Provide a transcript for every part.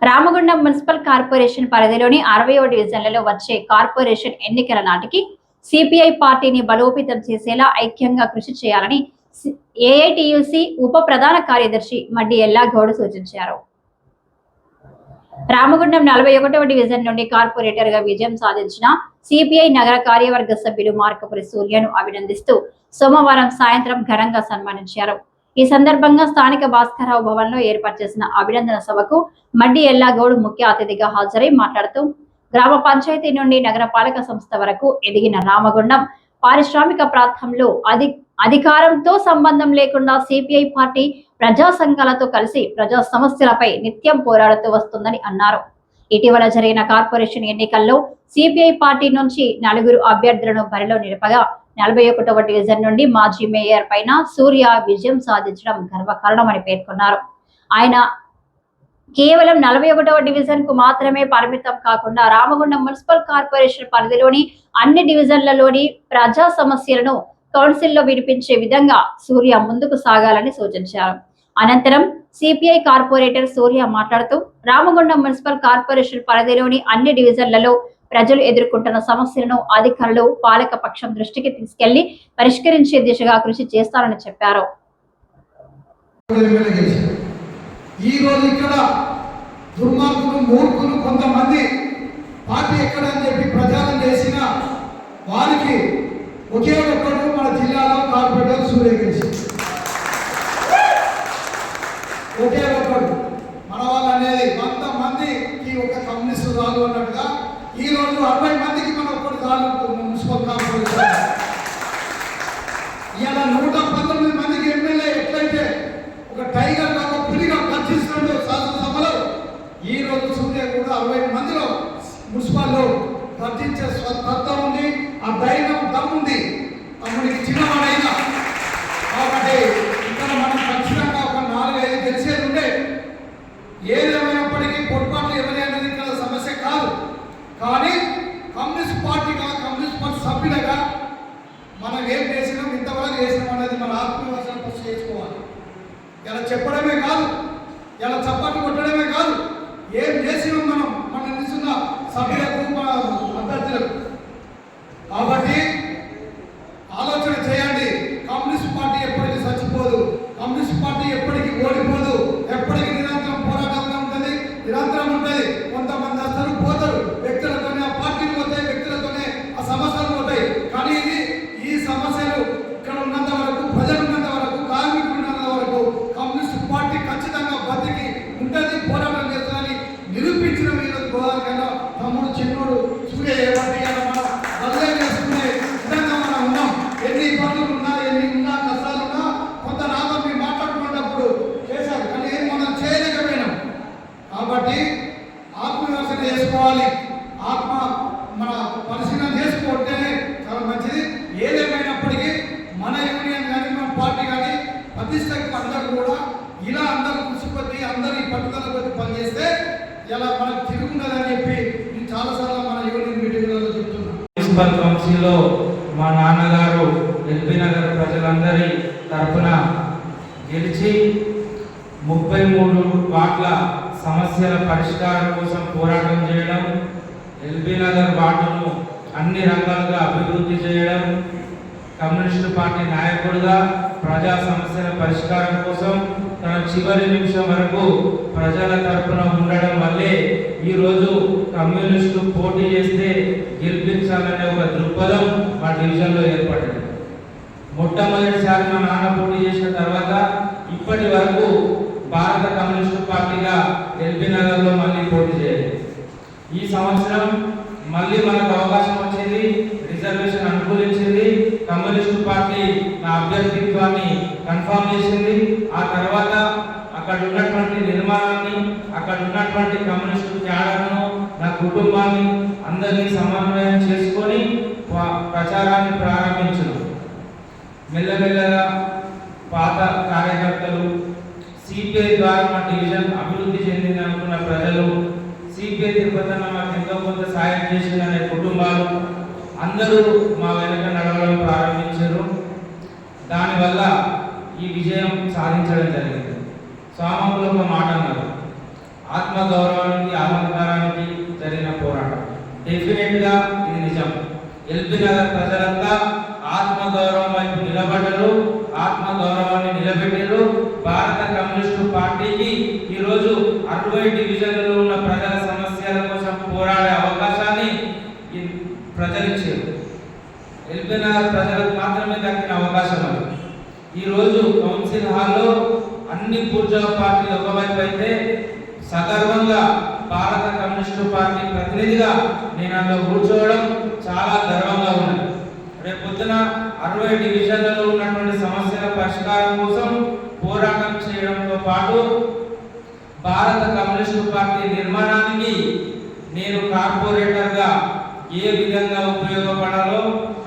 Ramagundam municipal corporation పరిధిలోని 60వ డివిజన్లలో వచ్చే కార్పొరేషన్ ఎన్నికల నాటికి సిపిఐ పార్టీని బలోపేతం చేసేలా ఐక్యంగా కృషి చేయాలని ఏఐటియుసి ఉప ప్రధాన కార్యదర్శి మడ్డి ఎల్లాగౌడ్ సూచించారు. రామగుండం 41వ డివిజన్ నుండి కార్పొరేటర్ గా విజయం సాధించిన సిపిఐ నగర కార్యవర్గ సభ్యులు మార్కపురి సూర్యను అభినందిస్తూ సోమవారం సాయంత్రం ఘనంగా సన్మానించారు. ఈ సందర్భంగా స్థానిక భాస్కరరావు భవన్ లో ఏర్పాటు చేసిన అభినందన సభకు మడ్డి ఎల్లాగౌడ్ ముఖ్య అతిథిగా హాజరై మాట్లాడుతూ గ్రామ పంచాయతీ నుండి నగరపాలక సంస్థ వరకు ఎదిగిన రామగుండం పారిశ్రామిక ప్రాంతంలో అధికారంతో సంబంధం లేకుండా సిపిఐ పార్టీ ప్రజా సంఘాలతో కలిసి ప్రజా సమస్యలపై నిత్యం పోరాడుతూ వస్తుందని అన్నారు. ఇటీవల జరిగిన కార్పొరేషన్ ఎన్నికల్లో సిపిఐ పార్టీ నుంచి 4 అభ్యర్థులను బరిలో నిలపగా 41వ డివిజన్ నుండి మాజీ మేయర్ పైన సూర్య విజయం సాధించడం గర్వకారణమని పేర్కొన్నారు. ఆయన కేవలం 41వ డివిజన్ కు మాత్రమే పరిమితం కాకుండా రామగుండం మున్సిపల్ కార్పొరేషన్ పరిధిలోని అన్ని డివిజన్లలోని ప్రజా సమస్యలను కౌన్సిల్లో వినిపించే విధంగా సూర్య ముందుకు సాగాలని సూచించారు. అనంతరం సిపిఐ కార్పొరేటర్ సూర్య మాట్లాడుతూ రామగుండం మున్సిపల్ కార్పొరేషన్ పరిధిలోని అన్ని డివిజన్లలో ప్రజలు ఎదుర్కొంటున్న సమస్యలను అధికారులు పాలక పక్షం దృష్టికి తీసుకెళ్లి పరిష్కరించే దిశగా కృషి చేస్తారని చెప్పారు. ఈ రోజు ఇక్కడ దుర్మార్గులు మూర్ఖులు కొంతమంది పార్టీ ఎక్కడని చెప్పి ప్రచారం చేసిన వారికి ఒకే ఒక్కడు మన జిల్లాలో కార్పొరేటర్ సూర్య గెలిచి ఒకే ఒక్కడు మన వాళ్ళు అనేది 100 మందికి ఒక కమ్యూనిస్టు రాదు అన్నట్టుగా ఈ రోజు 60 మందికి మన ఒక్కడు చాలు మున్సిపల్ కార్పొరేషన్. ఇలా 119 మందికి ఎమ్మెల్యే ఎట్లయితే ఒక టైగర్ ఒక పులిగా గర్జిస్తున్నాడు శాసనసభలో, ఈ రోజు సూర్య కూడా 60 మందిలో మున్సిపల్లో గర్జించే తత్వం ఉంది, ఆ ధైర్యం దమ్ముంది. తమ్ముడికి చిన్నవాడైనా కాబట్టి ఇక్కడ మనం ఖచ్చితంగా ఒక 4-5 తెలిసేది ఉండే. ఏదేమైనప్పటికీ పొరపాట్లు ఎవరి అనేది ఇక్కడ సమస్య కాదు. కానీ కమ్యూనిస్ట్ పార్టీగా కమ్యూనిస్ట్ పార్టీ సభ్యులుగా మనం ఏం చేసినాం, ఇంతవరకు చేసినాం అనేది మన ఆత్మవిశ్వాసం ఫస్ట్ చేసుకోవాలి. ఇలా చెప్పడమే కాదు, ఇలా చప్పట్లు కొట్టడమే కాదు, ఏం చేసినాం మనం మన నిలుస్తున్న సభ్యులకు మన అభ్యర్థులకు. కాబట్టి ఆలోచన చేయండి. కమ్యూనిస్ట్ పార్టీ ఎప్పటికీ చచ్చిపోదు, కమ్యూనిస్ట్ పార్టీ ఎప్పటికీ ఓడిపోదు, ఎప్పటికీ నిరంతరం పోరాటంగా ఉంటుంది, నిరంతరం ఉంటుంది. కొంతమంది వస్తారు పోతారు, వ్యక్తులతోనే ఆ పార్టీలు పోతాయి, వ్యక్తులతోనే ఆ సమస్యలు పోతాయి. కానీ ఈ సమస్యలు ఇక్కడ ఉన్నంత వరకు, ప్రజలు ఉన్నంత వరకు, కార్మికులు ఉన్నంత వరకు కమ్యూనిస్ట్ పార్టీ ఖచ్చితంగా బతికి ఉంటుంది, పోరాటం చేస్తుందని నిరూపించిన మీరు గోదావరికైనా తమ్ముడు చిన్నోడు సూర్య ఏ పార్టీ మనం బదిలీ చేసుకునే విధంగా మనం ఉన్నాం. ఎన్ని ఇబ్బందులు ఉన్నా, ఎన్ని ఉన్నా, కష్టాలున్నా కొంత నాతో మీరు మాట్లాడుకున్నప్పుడు చేశారు, కానీ ఏం మనం చేయలేకపోయినాం. కాబట్టి ఆత్మవిమర్శన చేసుకోవాలి, ఆత్మ మన పరిశీలన చేసుకుంటేనే చాలా మంచిది. ఏదేమైనప్పటికీ మన యూనియన్ కానీ మన పార్టీ కానీ ప్రతిష్టకి అందరూ కూడా ఇలా అందరూ కృషి కొద్ది అందరూ ఈ పట్టుదల కొద్ది పనిచేస్తే ఇలా మనకు తిరుగుండదని చెప్పి నేను చాలాసార్లు మన యూనియన్ మీటింగ్లలో చెప్తున్నాను. మున్సిపల్ కౌన్సిల్లో మా నాన్నగారు ఎల్బీ నగర్ ప్రజలందరి తరఫున గెలిచి 33 వార్డుల సమస్యల పరిష్కారం కోసం పోరాటం చేయడం, ఎల్బీ నగర్ వార్డును అన్ని రంగాలుగా అభివృద్ధి చేయడం, కమ్యూనిస్టు పార్టీ నాయకుడిగా ప్రజా సమస్యల పరిష్కారం కోసం తన చివరి నిమిషం వరకు ప్రజల తరఫున ఉండడం వల్లే ఈరోజు కమ్యూనిస్టు పోటీ చేస్తే గెలిపించాలనే ఒక దృక్పథం మా డివిజన్లో ఏర్పడింది. మొట్టమొదటిసారి మా నాన్న పోటీ చేసిన తర్వాత ఇప్పటి వరకు భారత కమ్యూనిస్టు పార్టీగా ఎల్బీ నగర్లో మళ్ళీ పోటీ చేయాలి. ఈ సంవత్సరం మళ్ళీ మనకు అవకాశం వచ్చింది, రిజర్వేషన్ అనుకూలించింది, కమ్యూనిస్టు పార్టీ నా అభ్యర్థిత్వాన్ని కన్ఫర్మ్ చేసింది. ఆ తర్వాత అక్కడ ఉన్నటువంటి నిర్మాణాన్ని, అక్కడ ఉన్నటువంటి కమ్యూనిస్టు క్యాడర్ను, నా కుటుంబాన్ని అందరినీ సమన్వయం చేసుకొని ప్రచారాన్ని ప్రారంభించడం. మెల్లమెల్లగా పాత కార్యకర్తలు, సిపిఐ ద్వారా మా డివిజన్ అభివృద్ధి చెందింది అనుకున్న ప్రజలు, సిపిఐ తిరుపతి మాకు ఎంతో కొంత సాయం చేసిందనే కుటుంబాలు అందరూ మా వెనక నడవడం ప్రారంభించారు. దానివల్ల ఈ విజయం సాధించడం జరిగింది. స్వామంలో ఒక మాట అన్నారు, ఆత్మగౌరవానికి అలంకారానికి జరిగిన పోరాటం. డెఫినెట్గా ఇది నిజం. ఎల్బీ నగర్ ప్రజలంతా ఆత్మగౌరవం వైపు నిలబడ్డారు, ఆత్మగౌరవాన్ని నిలబెట్టారు. భారత కమ్యూనిస్టు పార్టీకి ఈరోజు 60 డివిజన్లలో ఉన్న ప్రజల సమస్యల కోసం పోరాడే అవకాశాన్ని ప్రజలు ఇచ్చారు. ఎల్బీ నగర్ ప్రజలకు మాత్రమే దక్కిన అవకాశం అది. ఈరోజు కౌన్సిల్ హాల్లో అన్ని బూర్జువా పార్టీలు ఒకవైపు అయితే సగర్వంగా భారత కమ్యూనిస్టు పార్టీ ప్రతినిధిగా నేను అందులో కూర్చోవడం చాలా గర్వంగా ఉన్నది. రేపు పొద్దున 60 డివిజన్లలో ఉన్నటువంటి సమస్యల పరిష్కారం కోసం పోరాటం చేయడంతో పాటు భారత కమ్యూనిస్టు పార్టీ నిర్మాణానికి నేను కార్పొరేటర్గా ఏ విధంగా ఉపయోగపడాలో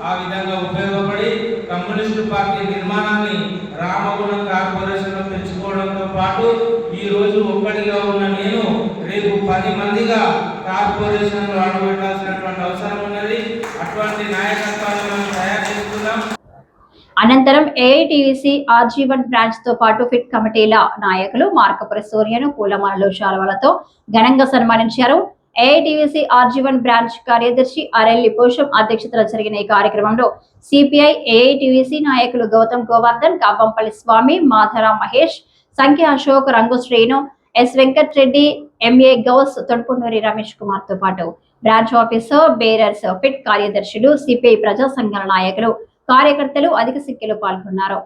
ఆ విధంగా ఉపయోగపడి కమ్యూనిస్టు పార్టీ నిర్మాణాన్ని రామగుణం కార్పొరేషన్లో పెంచుకోవడంతో పాటు ఈ రోజు ఒక్కడిగా ఉన్న నేను రేపు 10 మందిగా కార్పొరేషన్లో అడుగుపెట్టాల్సినటువంటి అవసరం ఉన్నది. అటువంటి నాయకత్వాన్ని మనం తయారు చేసుకుందాం. అనంతరం ఏఐటీయూసీ ఆర్జీవన్ బ్రాంచ్ తో పాటు ఫిట్ కమిటీల నాయకులు మార్కపురి సూర్యను పూలమాలలు శాలువలతో ఘనంగా సన్మానించారు. ఏఐటీయూసీ ఆర్జీవన్ బ్రాంచ్ కార్యదర్శి అరెల్లి పోషం అధ్యక్షతన జరిగిన ఈ కార్యక్రమంలో సిపిఐ ఏఐటీయూసీ నాయకులు గౌతమ్ గోవర్ధన్, కాబంపల్లి స్వామి, మాధరా మహేష్, సంఖ్య అశోక్, రంగు శ్రీను, ఎస్ వెంకట్ రెడ్డి, ఎంఏ గౌస్, తొడుపునూరి రమేష్ కుమార్ తో పాటు బ్రాంచ్ ఆఫీసర్, బేరర్స్, ఫిట్ కార్యదర్శులు, సిపిఐ ప్రజా సంఘాల నాయకులు, కార్యకర్తలు అధిక సంఖ్యలో పాల్గొన్నారు.